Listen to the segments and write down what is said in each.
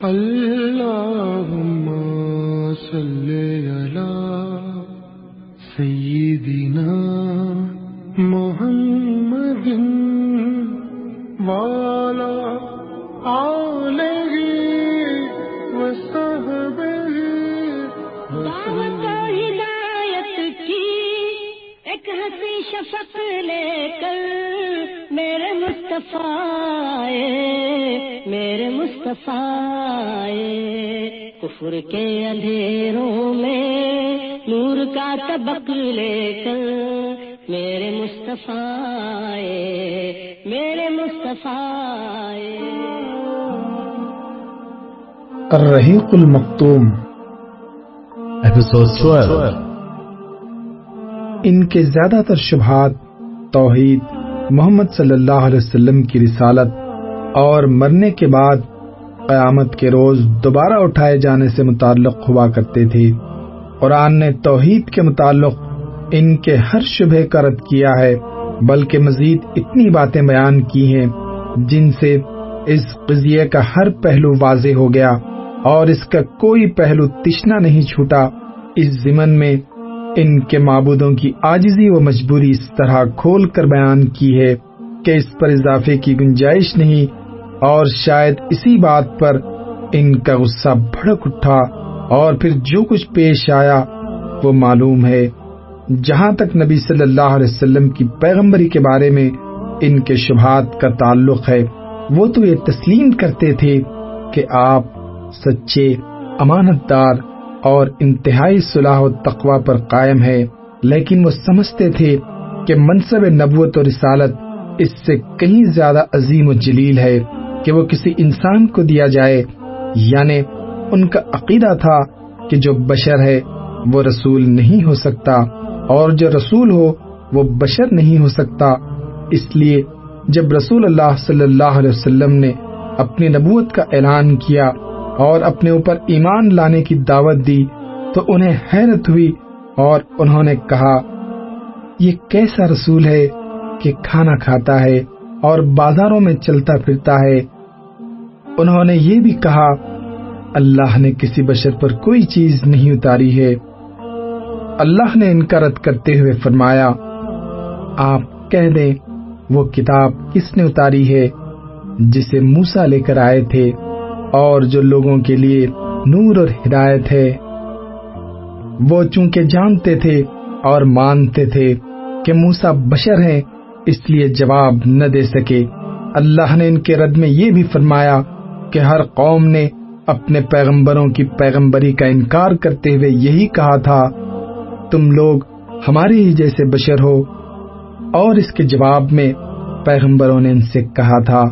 اللهم صل على سيدنا محمد وعلى آله وصحبه دعوت و ہدایت کی ایک ہنسی شفق لے کر میرے مصطفیٰ کفر کے اندھیروں میں نور کا طبق لے کر میرے مصطفیٰ الرحیق المختوم Episode 12. ان کے زیادہ تر شبہات توحید، محمد صلی اللہ علیہ وسلم کی رسالت اور مرنے کے بعد قیامت کے روز دوبارہ اٹھائے جانے سے متعلق ہوا کرتے تھے۔ قرآن نے توحید کے متعلق ان کے ہر شبہ کا رد کیا ہے، بلکہ مزید اتنی باتیں بیان کی ہیں جن سے اس قضیے کا ہر پہلو واضح ہو گیا اور اس کا کوئی پہلو تشنا نہیں چھوٹا۔ اس ضمن میں ان کے معبودوں کی عاجزی و مجبوری اس طرح کھول کر بیان کی ہے کہ اس پر اضافے کی گنجائش نہیں، اور شاید اسی بات پر ان کا غصہ بھڑک اٹھا اور پھر جو کچھ پیش آیا وہ معلوم ہے۔ جہاں تک نبی صلی اللہ علیہ وسلم کی پیغمبری کے بارے میں ان کے شبہات کا تعلق ہے، وہ تو یہ تسلیم کرتے تھے کہ آپ سچے، امانت دار اور انتہائی صلاح و تقوی پر قائم ہے، لیکن وہ سمجھتے تھے کہ منصب نبوت و رسالت اس سے کہیں زیادہ عظیم و جلیل ہے کہ وہ کسی انسان کو دیا جائے، یعنی ان کا عقیدہ تھا کہ جو بشر ہے وہ رسول نہیں ہو سکتا اور جو رسول ہو وہ بشر نہیں ہو سکتا۔ اس لیے جب رسول اللہ صلی اللہ علیہ وسلم نے اپنی نبوت کا اعلان کیا اور اپنے اوپر ایمان لانے کی دعوت دی تو انہیں حیرت ہوئی اور انہوں نے کہا، یہ کیسا رسول ہے کہ کھانا کھاتا ہے اور بازاروں میں چلتا پھرتا ہے۔ انہوں نے یہ بھی کہا، اللہ نے کسی بشر پر کوئی چیز نہیں اتاری ہے۔ اللہ نے ان کا رد کرتے ہوئے فرمایا، آپ کہہ دیں وہ کتاب کس نے اتاری ہے جسے موسیٰ لے کر آئے تھے اور جو لوگوں کے لیے نور اور ہدایت ہے۔ وہ چونکہ جانتے تھے اور مانتے تھے کہ موسیٰ بشر ہیں، اس لیے جواب نہ دے سکے۔ اللہ نے ان کے رد میں یہ بھی فرمایا کہ ہر قوم نے اپنے پیغمبروں کی پیغمبری کا انکار کرتے ہوئے یہی کہا تھا، تم لوگ ہمارے ہی جیسے بشر ہو، اور اس کے جواب میں پیغمبروں نے ان سے کہا تھا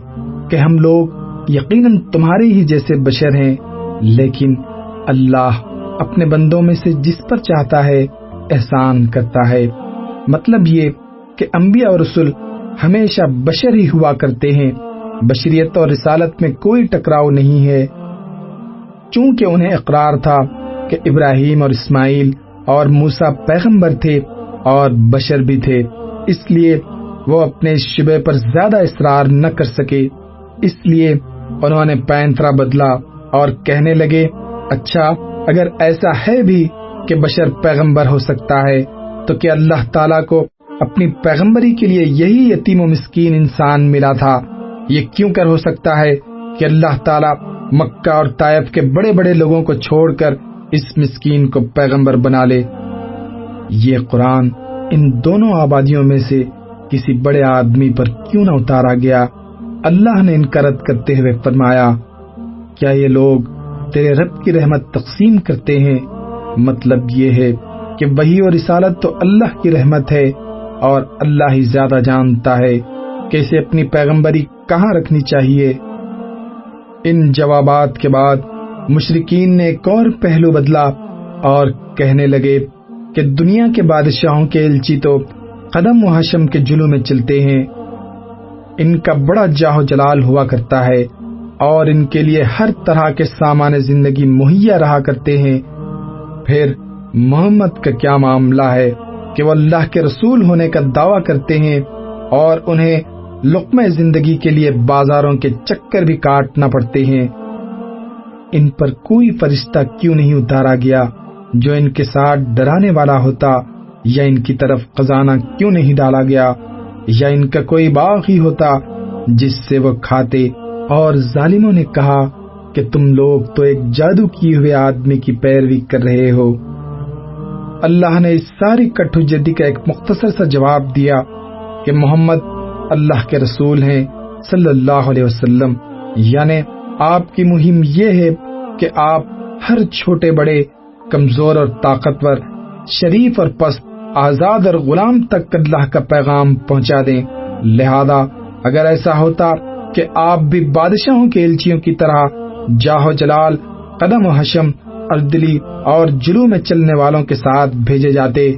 کہ ہم لوگ یقیناً تمہارے ہی جیسے بشر ہیں، لیکن اللہ اپنے بندوں میں سے جس پر چاہتا ہے احسان کرتا ہے۔ مطلب یہ کہ انبیاء اور رسول ہمیشہ بشر ہی ہوا کرتے ہیں، بشریت اور رسالت میں کوئی ٹکراؤ نہیں ہے۔ چونکہ انہیں اقرار تھا کہ ابراہیم اور اسماعیل اور موسیٰ پیغمبر تھے اور بشر بھی تھے، اس لیے وہ اپنے اس شبہ پر زیادہ اصرار نہ کر سکے۔ اس لیے انہوں نے پینترا بدلا اور کہنے لگے، اچھا اگر ایسا ہے بھی کہ بشر پیغمبر ہو سکتا ہے تو کیا اللہ تعالیٰ کو اپنی پیغمبری کے لیے یہی یتیم و مسکین انسان ملا تھا؟ یہ کیوں کر ہو سکتا ہے کہ اللہ تعالیٰ مکہ اور طائف کے بڑے بڑے لوگوں کو چھوڑ کر اس مسکین کو پیغمبر بنا لے؟ یہ قرآن ان دونوں آبادیوں میں سے کسی بڑے آدمی پر کیوں نہ اتارا گیا؟ اللہ نے ان کا رد کرتے ہوئے فرمایا، کیا یہ لوگ تیرے رب کی رحمت تقسیم کرتے ہیں؟ مطلب یہ ہے کہ وحی اور رسالت تو اللہ کی رحمت ہے اور اللہ ہی زیادہ جانتا ہے کہ اسے اپنی پیغمبری کہاں رکھنی چاہیے۔ ان جوابات کے بعد مشرکین نے ایک اور پہلو بدلا اور کہنے لگے کہ دنیا کے بادشاہوں کے الچی تو قدم و حشم کے جلو میں چلتے ہیں، ان کا بڑا جاہ و جلال ہوا کرتا ہے اور ان کے لیے ہر طرح کے سامان زندگی مہیا رہا کرتے ہیں۔ پھر محمد کا کیا معاملہ ہے کہ وہ اللہ کے رسول ہونے کا دعویٰ کرتے ہیں اور انہیں لقمہ زندگی کے لیے بازاروں کے چکر بھی کاٹنا پڑتے ہیں۔ ان پر کوئی فرشتہ کیوں نہیں اتارا گیا جو ان کے ساتھ ڈرانے والا ہوتا، یا ان کی طرف خزانہ کیوں نہیں ڈالا گیا، یا ان کا کوئی باغ ہی ہوتا جس سے وہ کھاتے۔ اور ظالموں نے کہا کہ تم لوگ تو ایک جادو کیے ہوئے آدمی کی پیروی کر رہے ہو۔ اللہ نے اس ساری کٹ حجتی کا ایک مختصر سا جواب دیا کہ محمد اللہ کے رسول ہیں صلی اللہ علیہ وسلم، یعنی آپ کی مہم یہ ہے کہ آپ ہر چھوٹے بڑے، کمزور اور طاقتور، شریف اور پست، آزاد اور غلام تک اللہ کا پیغام پہنچا دیں۔ لہذا اگر ایسا ہوتا کہ آپ بھی بادشاہوں کے ایلچیوں کی طرح جاہ و جلال، قدم و حشم، اردلی اور جلو میں چلنے والوں کے ساتھ بھیجے جاتے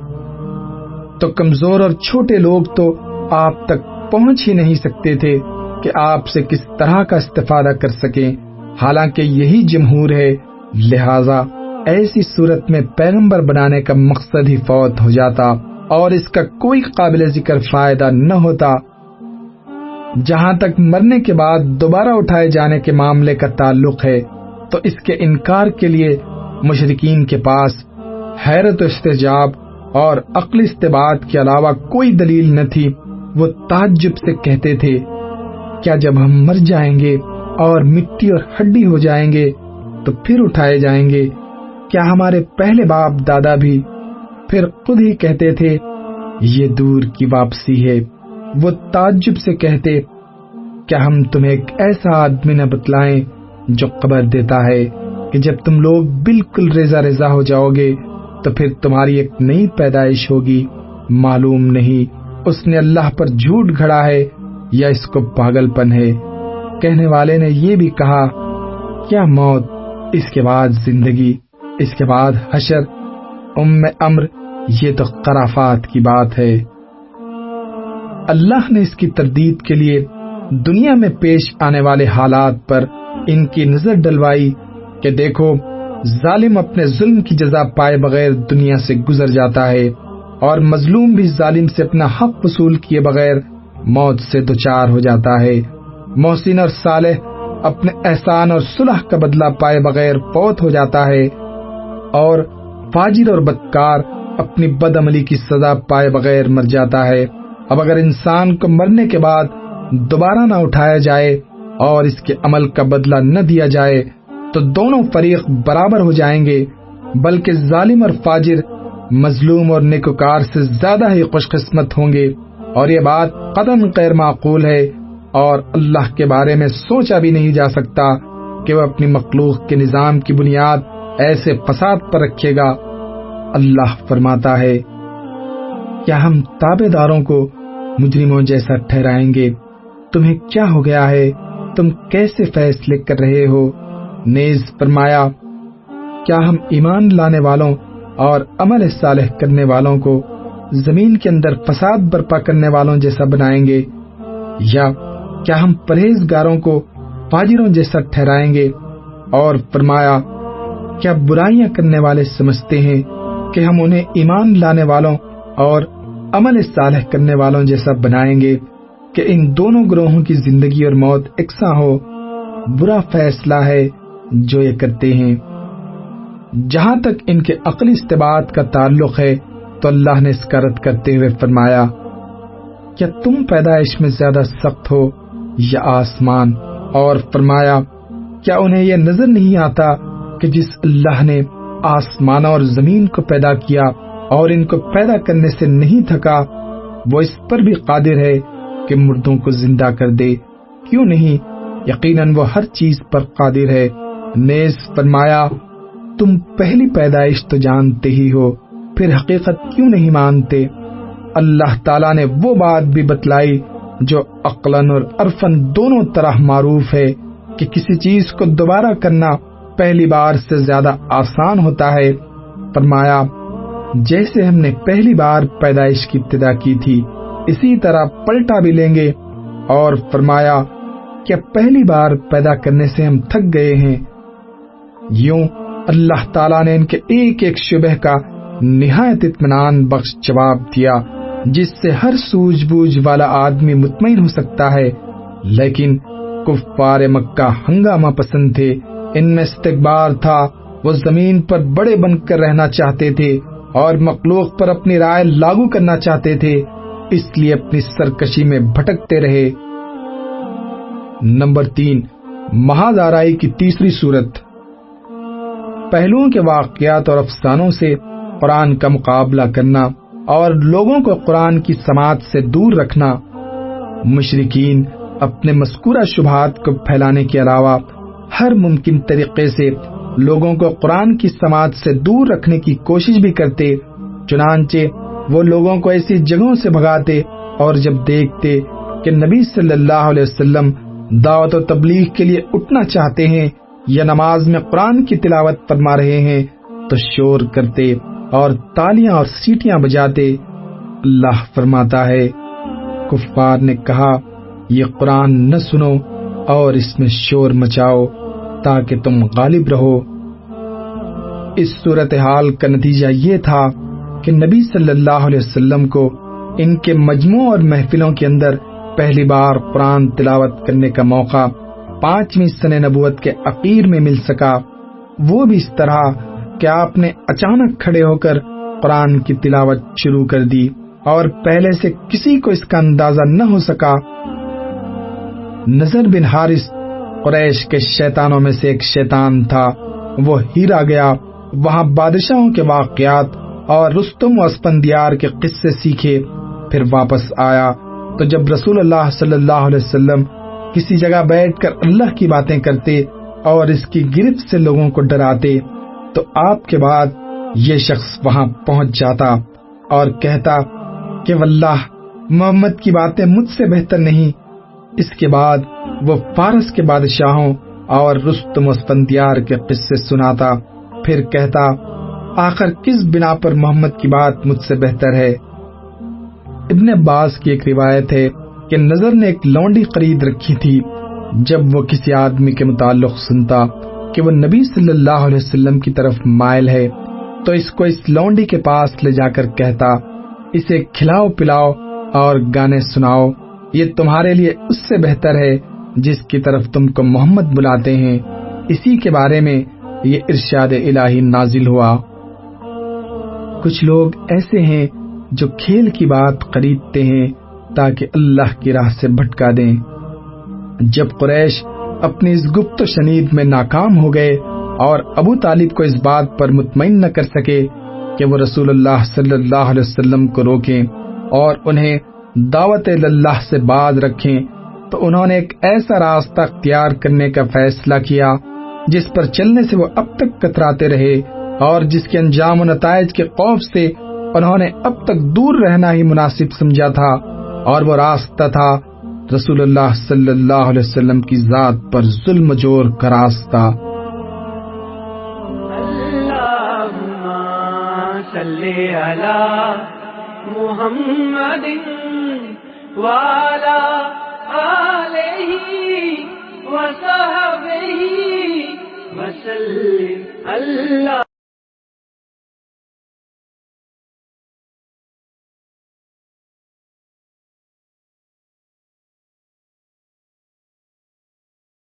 تو کمزور اور چھوٹے لوگ تو آپ تک پہنچ ہی نہیں سکتے تھے کہ آپ سے کس طرح کا استفادہ کر سکیں، حالانکہ یہی جمہور ہے۔ لہذا ایسی صورت میں پیغمبر بنانے کا مقصد ہی فوت ہو جاتا اور اس کا کوئی قابل ذکر فائدہ نہ ہوتا۔ جہاں تک مرنے کے بعد دوبارہ اٹھائے جانے کے معاملے کا تعلق ہے تو اس کے انکار کے لیے مشرکین کے پاس حیرت و استعجاب اور عقلی استباط کے علاوہ کوئی دلیل نہ تھی۔ وہ تعجب سے کہتے تھے، کیا جب ہم مر جائیں گے اور مٹی اور ہڈی ہو جائیں گے تو پھر اٹھائے جائیں گے؟ کیا ہمارے پہلے باپ دادا بھی؟ پھر خود ہی کہتے تھے یہ دور کی واپسی ہے۔ وہ تعجب سے کہتے، کیا ہم تمہیں ایک ایسا آدمی نہ بتلائیں جو خبر دیتا ہے کہ جب تم لوگ بالکل ریزہ ریزہ ہو جاؤ گے تو پھر تمہاری ایک نئی پیدائش ہوگی؟ معلوم نہیں اس نے اللہ پر جھوٹ گھڑا ہے یا اس کو پاگل پن ہے۔ کہنے والے نے یہ بھی کہا، کیا موت، اس کے بعد زندگی، اس کے بعد حشر؟ امر یہ تو خرافات کی بات ہے۔ اللہ نے اس کی تردید کے لیے دنیا میں پیش آنے والے حالات پر ان کی نظر ڈلوائی کہ دیکھو، ظالم اپنے ظلم کی جزا پائے بغیر دنیا سے گزر جاتا ہے اور مظلوم بھی ظالم سے اپنا حق وصول کیے بغیر موت سے دوچار ہو جاتا ہے۔ محسن اور صالح اپنے احسان اور صلح کا بدلہ پائے بغیر فوت ہو جاتا ہے، اور فاجر اور بدکار اپنی بد عملی کی سزا پائے بغیر مر جاتا ہے۔ اب اگر انسان کو مرنے کے بعد دوبارہ نہ اٹھایا جائے اور اس کے عمل کا بدلہ نہ دیا جائے تو دونوں فریق برابر ہو جائیں گے، بلکہ ظالم اور فاجر مظلوم اور نیکوکار سے زیادہ ہی خوش قسمت ہوں گے، اور یہ بات قطعاً غیر معقول ہے اور اللہ کے بارے میں سوچا بھی نہیں جا سکتا کہ وہ اپنی مخلوق کے نظام کی بنیاد ایسے فساد پر رکھے گا۔ اللہ فرماتا ہے، کیا ہم تابع داروں کو مجرموں جیسا ٹھہرائیں گے؟ تمہیں کیا ہو گیا ہے؟ تم کیسے فیصلے کر رہے ہو؟ نیز فرمایا، کیا ہم ایمان لانے والوں اور عمل صالح کرنے والوں کو زمین کے اندر فساد برپا کرنے والوں جیسا بنائیں گے، یا کیا ہم پرہیزگاروں کو فاجروں جیسا ٹھہرائیں گے؟ اور فرمایا، کیا برائیاں کرنے والے سمجھتے ہیں کہ ہم انہیں ایمان لانے والوں اور عمل صالح کرنے والوں جیسا بنائیں گے کہ ان دونوں گروہوں کی زندگی اور موت یکساں ہو؟ برا فیصلہ ہے جو یہ کرتے ہیں۔ جہاں تک ان کے عقلی استباط کا تعلق ہے تو اللہ نے اس کا رد کرتے ہوئے فرمایا، کیا تم پیدائش میں زیادہ سخت ہو یا آسمان؟ اور فرمایا، کیا انہیں یہ نظر نہیں آتا کہ جس اللہ نے آسمان اور زمین کو پیدا کیا اور ان کو پیدا کرنے سے نہیں تھکا، وہ اس پر بھی قادر ہے کہ مردوں کو زندہ کر دے؟ کیوں نہیں، یقیناً وہ ہر چیز پر قادر ہے۔ نیز فرمایا، تم پہلی پیدائش تو جانتے ہی ہو، پھر حقیقت کیوں نہیں مانتے؟ اللہ تعالیٰ نے وہ بات بھی بتلائی جو عقلاً اور عرفاً دونوں طرح معروف ہے کہ کسی چیز کو دوبارہ کرنا پہلی بار سے زیادہ آسان ہوتا ہے۔ فرمایا، جیسے ہم نے پہلی بار پیدائش کی ابتدا کی تھی اسی طرح پلٹا بھی لیں گے۔ اور فرمایا، کیا پہلی بار پیدا کرنے سے ہم تھک گئے ہیں؟ یوں اللہ تعالیٰ نے ان کے ایک ایک شبہ کا نہایت اطمینان بخش جواب دیا جس سے ہر سوجھ بوجھ والا آدمی مطمئن ہو سکتا ہے، لیکن کفار مکہ ہنگامہ پسند تھے، ان میں استکبار تھا، وہ زمین پر بڑے بن کر رہنا چاہتے تھے اور مخلوق پر اپنی رائے لاگو کرنا چاہتے تھے، اس لیے اپنی سرکشی میں بھٹکتے رہے۔ نمبر 3، محض آرائی کی تیسری صورت۔ پہلوؤں کے واقعات اور افسانوں سے قرآن کا مقابلہ کرنا اور لوگوں کو قرآن کی سماعت سے دور رکھنا۔ مشرکین اپنے مذکورہ شبہات کو پھیلانے کے علاوہ ہر ممکن طریقے سے لوگوں کو قرآن کی سماعت سے دور رکھنے کی کوشش بھی کرتے، چنانچہ وہ لوگوں کو ایسی جگہوں سے بھگاتے، اور جب دیکھتے کہ نبی صلی اللہ علیہ وسلم دعوت و تبلیغ کے لیے اٹھنا چاہتے ہیں یا نماز میں قرآن کی تلاوت فرما رہے ہیں تو شور کرتے اور تالیاں اور سیٹیاں بجاتے۔ اللہ فرماتا ہے، کفار نے کہا یہ قرآن نہ سنو اور اس میں شور مچاؤ تاکہ تم غالب رہو۔ اس صورتحال کا نتیجہ یہ تھا کہ نبی صلی اللہ علیہ وسلم کو ان کے مجموعوں اور محفلوں کے اندر پہلی بار قرآن تلاوت کرنے کا موقع 5ویں سنہ نبوت کے اخیر میں مل سکا، وہ بھی اس طرح کہ آپ نے اچانک کھڑے ہو کر قرآن کی تلاوت شروع کر دی اور پہلے سے کسی کو اس کا اندازہ نہ ہو سکا۔ نضر بن حارث قریش کے شیطانوں میں سے ایک شیطان تھا، وہ ہیرا گیا، وہاں بادشاہوں کے واقعات اور رستم و اسفندیار کے قصے سیکھے، پھر واپس آیا تو جب رسول اللہ صلی اللہ علیہ وسلم کسی جگہ بیٹھ کر اللہ کی باتیں کرتے اور اس کی گرفت سے لوگوں کو ڈراتے تو آپ کے بعد یہ شخص وہاں پہنچ جاتا اور کہتا کہ واللہ محمد کی باتیں مجھ سے بہتر نہیں۔ اس کے بعد وہ فارس کے بادشاہوں اور رستم و اسفندیار کے قصے سناتا، پھر کہتا آخر کس بنا پر محمد کی بات مجھ سے بہتر ہے۔ ابن عباس کی ایک روایت ہے کہ نضر نے ایک لونڈی خرید رکھی تھی، جب وہ کسی آدمی کے متعلق سنتا کہ وہ نبی صلی اللہ علیہ وسلم کی طرف مائل ہے تو اس کو اس لونڈی کے پاس لے جا کر کہتا اسے کھلاؤ پلاؤ اور گانے سناؤ، یہ تمہارے لیے اس سے بہتر ہے جس کی طرف تم کو محمد بلاتے ہیں۔ اسی کے بارے میں یہ ارشاد الہی نازل ہوا۔ کچھ لوگ ایسے ہیں جو کھیل کی بات خریدتے ہیں تاکہ اللہ کی راہ سے بھٹکا دیں۔ جب قریش اپنی اس گفت و شنید میں ناکام ہو گئے اور ابو طالب کو اس بات پر مطمئن نہ کر سکے کہ وہ رسول اللہ صلی اللہ علیہ وسلم کو روکیں اور انہیں دعوت اللہ سے باز رکھیں، تو انہوں نے ایک ایسا راستہ اختیار کرنے کا فیصلہ کیا جس پر چلنے سے وہ اب تک کتراتے رہے اور جس کے انجام و نتائج کے خوف سے انہوں نے اب تک دور رہنا ہی مناسب سمجھا تھا، اور وہ راستہ تھا رسول اللہ صلی اللہ علیہ وسلم کی ذات پر ظلم و جور کا راستہ۔ اللہم صلی علی محمد وعلی آلہ وصحبہ وسلم۔ اللہ